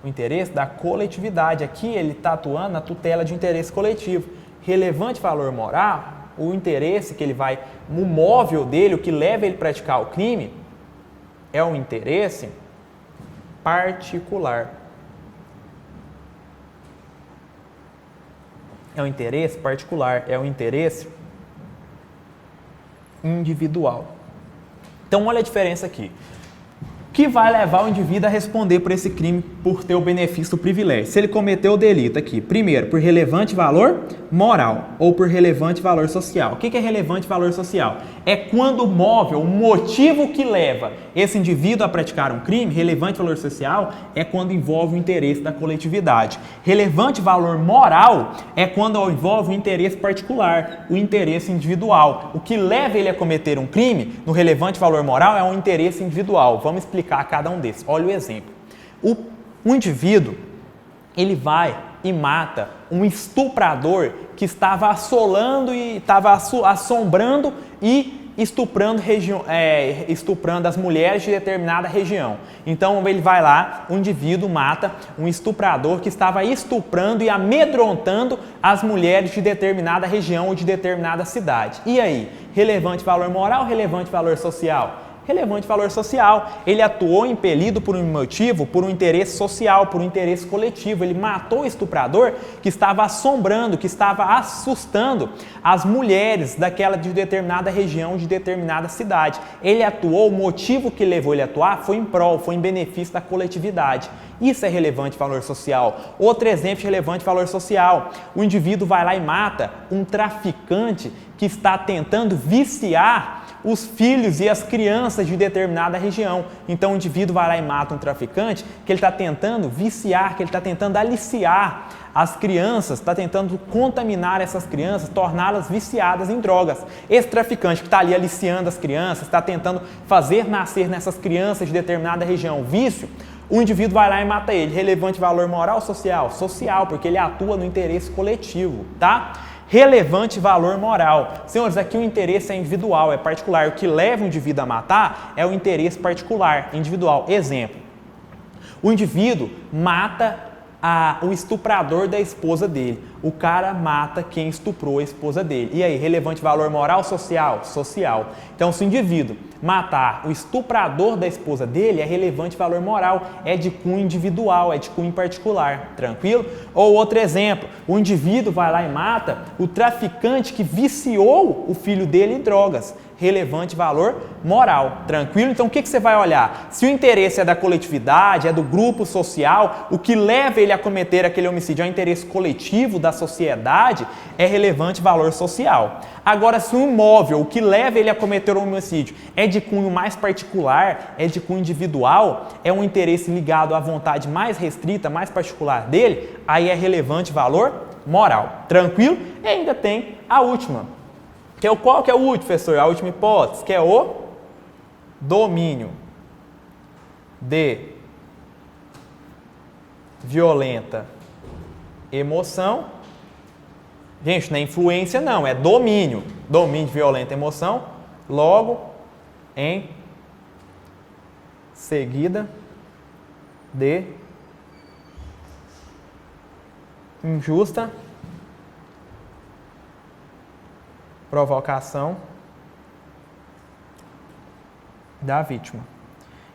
O interesse da coletividade. Aqui ele está atuando na tutela de interesse coletivo. Relevante valor moral, o interesse que ele vai, o móvel dele, o que leva ele a praticar o crime, é um interesse particular. É um interesse particular, é um interesse individual. Então, olha a diferença aqui. que vai levar o indivíduo a responder por esse crime por ter o benefício do privilégio. Se ele cometeu o delito aqui, primeiro, por relevante valor moral ou por relevante valor social. O que é relevante valor social? É quando move, o motivo que leva esse indivíduo a praticar um crime, relevante valor social, é quando envolve o interesse da coletividade. Relevante valor moral é quando envolve o interesse particular, o interesse individual. O que leva ele a cometer um crime, no relevante valor moral, é um interesse individual. Vamos explicar cada um desses. Olha o exemplo. O indivíduo, ele vai e mata um estuprador que estava assolando e estava assombrando e estuprando as mulheres de determinada região. Então ele vai lá, um indivíduo mata um estuprador que estava estuprando e amedrontando as mulheres de determinada região ou de determinada cidade. E aí, relevante valor moral, relevante valor social? Relevante valor social. Ele atuou impelido por um motivo, por um interesse social, por um interesse coletivo. Ele matou o estuprador que estava assombrando, que estava assustando as mulheres daquela de determinada região, de determinada cidade. Ele atuou, o motivo que levou ele a atuar foi em prol, foi em benefício da coletividade. Isso é relevante valor social. Outro exemplo de relevante valor social. O indivíduo vai lá e mata um traficante que está tentando viciar os filhos e as crianças de determinada região. Então o indivíduo vai lá e mata um traficante que ele está tentando viciar, que ele está tentando aliciar as crianças, está tentando contaminar essas crianças, torná-las viciadas em drogas. Esse traficante que está ali aliciando as crianças, está tentando fazer nascer nessas crianças de determinada região vício, o indivíduo vai lá e mata ele. Relevante valor moral ou social? Social, porque ele atua no interesse coletivo, tá? Relevante valor moral. Senhores, aqui o interesse é individual, é particular. O que leva o indivíduo a matar é o interesse particular, individual. Exemplo, o indivíduo mata o estuprador da esposa dele. O cara mata quem estuprou a esposa dele. E aí, relevante valor moral, social? Social. Então, se o indivíduo matar o estuprador da esposa dele, é relevante valor moral, é de cunho individual, é de cunho particular, tranquilo? Ou outro exemplo, o indivíduo vai lá e mata o traficante que viciou o filho dele em drogas, relevante valor moral, tranquilo? Então o que você vai olhar? Se o interesse é da coletividade, é do grupo social, o que leva ele a cometer aquele homicídio é o interesse coletivo da sociedade, é relevante valor social. Agora, se o imóvel, o que leva ele a cometer um homicídio é de cunho mais particular, é de cunho individual, é um interesse ligado à vontade mais restrita, mais particular dele, aí é relevante valor moral. Tranquilo? E ainda tem a última. Qual que é o último, professor? A última hipótese, que é o domínio de violenta emoção. Gente, não é influência não, é domínio. Domínio de violenta emoção, logo em seguida de injusta provocação da vítima.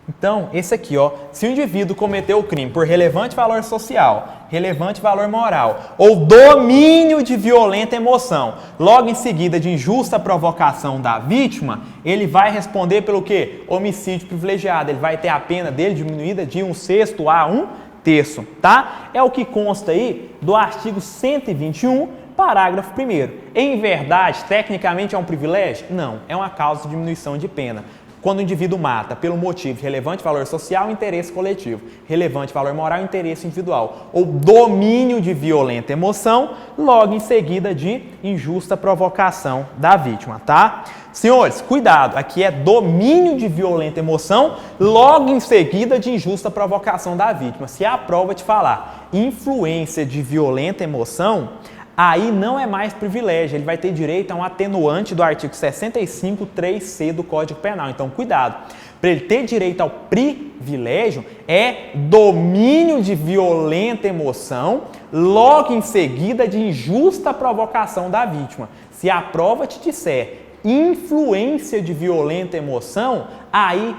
Então, esse aqui, ó, se o indivíduo cometeu o crime por relevante valor social, relevante valor moral ou domínio de violenta emoção, logo em seguida de injusta provocação da vítima, ele vai responder pelo quê? Homicídio privilegiado. Ele vai ter a pena dele diminuída de 1/6 a 1/3, tá? É o que consta aí do artigo 121, parágrafo 1º. Em verdade, tecnicamente é um privilégio? Não, é uma causa de diminuição de pena. Quando o indivíduo mata pelo motivo de relevante valor social, interesse coletivo, relevante valor moral, interesse individual, ou domínio de violenta emoção, logo em seguida de injusta provocação da vítima, tá? Senhores, cuidado, aqui é domínio de violenta emoção, logo em seguida de injusta provocação da vítima. Se a prova te falar influência de violenta emoção, aí não é mais privilégio, ele vai ter direito a um atenuante do artigo 65, 3C do Código Penal. Então, cuidado. Para ele ter direito ao privilégio, é domínio de violenta emoção, logo em seguida de injusta provocação da vítima. Se a prova te disser influência de violenta emoção, aí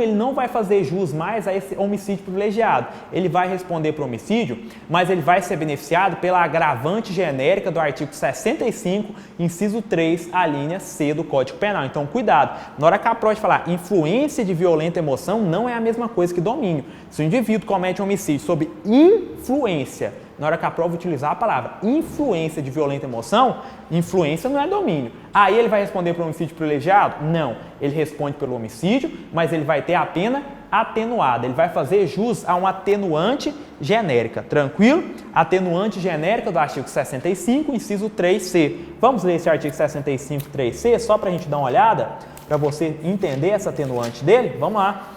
ele não vai fazer jus mais a esse homicídio privilegiado. Ele vai responder por homicídio, mas ele vai ser beneficiado pela agravante genérica do artigo 65, inciso 3, a linha C do Código Penal. Então, cuidado. Na hora que a prova falar influência de violenta emoção, não é a mesma coisa que domínio. Se o indivíduo comete um homicídio sob influência, na hora que a prova utilizar a palavra influência de violenta emoção, influência não é domínio. Aí ele vai responder por homicídio privilegiado? Não. Ele responde pelo homicídio, mas ele vai ter a pena atenuada. Ele vai fazer jus a uma atenuante genérica. Tranquilo? Atenuante genérica do artigo 65, inciso 3C. Vamos ler esse artigo 65, 3C, só para a gente dar uma olhada, para você entender essa atenuante dele? Vamos lá.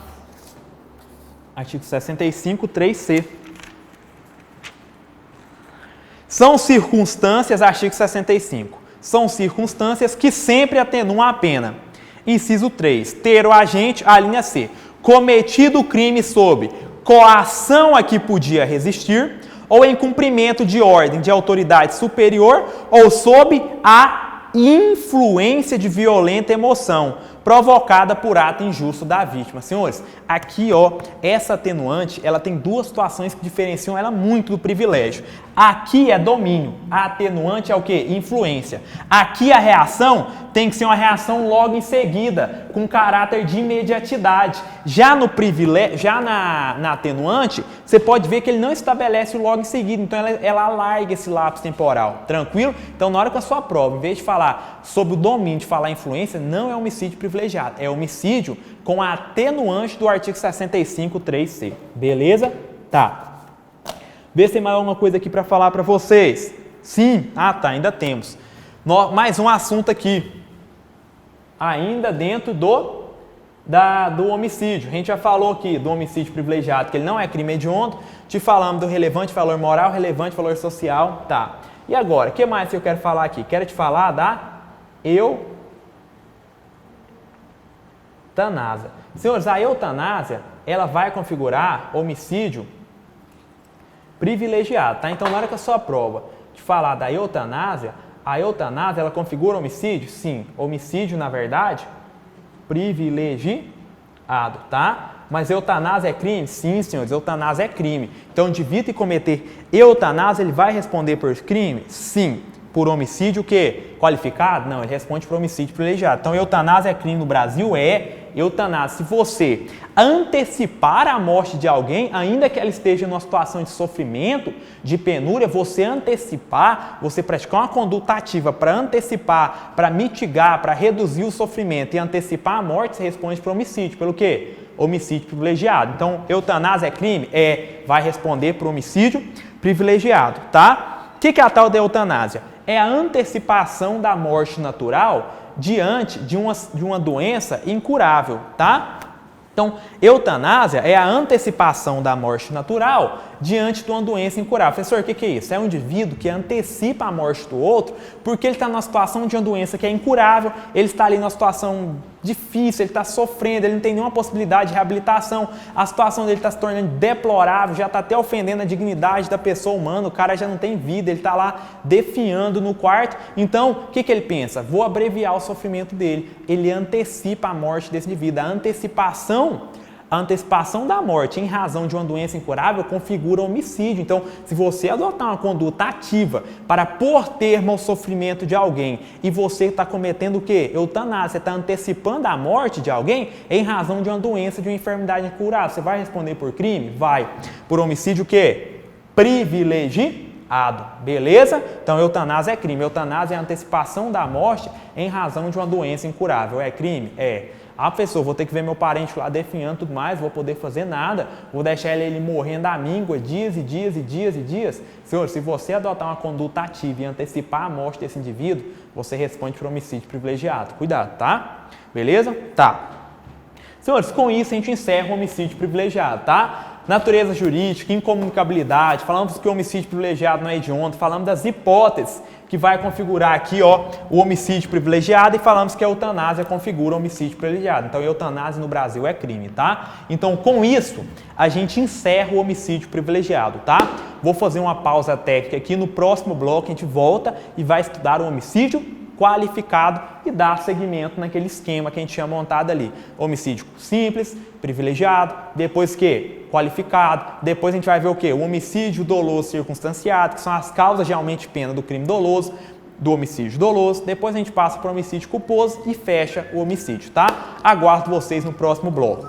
Artigo 65, 3C. São circunstâncias, artigo 65, são circunstâncias que sempre atenuam a pena. Inciso 3, ter o agente, a linha C, cometido o crime sob coação a que podia resistir, ou em cumprimento de ordem de autoridade superior, ou sob a influência de violenta emoção, provocada por ato injusto da vítima. Senhores, aqui, essa atenuante, ela tem duas situações que diferenciam ela muito do privilégio. Aqui é domínio, a atenuante é o quê? Influência. Aqui a reação tem que ser uma reação logo em seguida, com caráter de imediatidade. Já no privilégio, já na atenuante, você pode ver que ele não estabelece o logo em seguida, então ela alarga esse lapso temporal. Tranquilo? Então, na hora que a sua prova, em vez de falar sobre o domínio, de falar influência, não é homicídio privilegiado, é homicídio com a atenuante do artigo 65, 3C. Beleza? Tá. Vê se tem mais alguma coisa aqui para falar para vocês. Sim? Ah, tá, ainda temos. Mais um assunto aqui. Ainda dentro do homicídio. A gente já falou aqui do homicídio privilegiado, que ele não é crime hediondo. Te falamos do relevante valor moral, relevante valor social. Tá. E agora, o que mais que eu quero falar aqui? Quero te falar da eutanásia. Senhores, a eutanásia, ela vai configurar homicídio privilegiado, tá? Então, na hora que a sua prova te falar da eutanásia, a eutanásia, ela configura homicídio? Sim. Homicídio, na verdade, privilegiado, tá? Mas eutanásia é crime? Sim, senhores, eutanásia é crime. Então, o indivíduo que cometer eutanásia, ele vai responder por crime? Sim. Por homicídio o quê? Qualificado? Não, ele responde por homicídio privilegiado. Então, eutanásia é crime no Brasil? É. Eutanásia, se você antecipar a morte de alguém, ainda que ela esteja numa situação de sofrimento, de penúria, você antecipar, você praticar uma conduta ativa para antecipar, para mitigar, para reduzir o sofrimento e antecipar a morte, você responde por homicídio. Pelo quê? Homicídio privilegiado. Então, eutanásia é crime? É. Vai responder por homicídio privilegiado, tá? O que é a tal da eutanásia? É a antecipação da morte natural diante de uma doença incurável, tá? Então, eutanásia é a antecipação da morte natural diante de uma doença incurável. Professor, o que é isso? É um indivíduo que antecipa a morte do outro porque ele está numa situação de uma doença que é incurável, ele está ali numa situação difícil, ele está sofrendo, ele não tem nenhuma possibilidade de reabilitação, a situação dele está se tornando deplorável, já está até ofendendo a dignidade da pessoa humana, o cara já não tem vida, ele está lá definhando no quarto. Então, o que ele pensa? Vou abreviar o sofrimento dele. Ele antecipa a morte desse indivíduo. A antecipação da morte em razão de uma doença incurável configura homicídio. Então, se você adotar uma conduta ativa para pôr termo ao sofrimento de alguém e você está cometendo o quê? Eutanásia, você está antecipando a morte de alguém em razão de uma doença, de uma enfermidade incurável. Você vai responder por crime? Vai. Por homicídio o quê? Privilegiado. Beleza? Então, eutanásia é crime. Eutanásia é a antecipação da morte em razão de uma doença incurável. É crime? É. Ah, professor, vou ter que ver meu parente lá definhando e tudo mais, vou poder fazer nada, vou deixar ele morrendo à míngua dias e dias e dias e dias. Senhor, se você adotar uma conduta ativa e antecipar a morte desse indivíduo, você responde por homicídio privilegiado. Cuidado, tá? Beleza? Tá. Senhores, com isso a gente encerra o homicídio privilegiado, tá? Natureza jurídica, incomunicabilidade, falamos que o homicídio privilegiado não é hediondo, falamos das hipóteses que vai configurar aqui, o homicídio privilegiado e falamos que a eutanásia configura o homicídio privilegiado. Então, a eutanásia no Brasil é crime, tá? Então, com isso, a gente encerra o homicídio privilegiado, tá? Vou fazer uma pausa técnica aqui, no próximo bloco a gente volta e vai estudar o homicídio qualificado e dar seguimento naquele esquema que a gente tinha montado ali. Homicídio simples, privilegiado, depois que? Qualificado, depois a gente vai ver o que? O homicídio doloso circunstanciado, que são as causas de aumento de pena do crime doloso, do homicídio doloso, depois a gente passa para o homicídio culposo e fecha o homicídio, tá? Aguardo vocês no próximo bloco.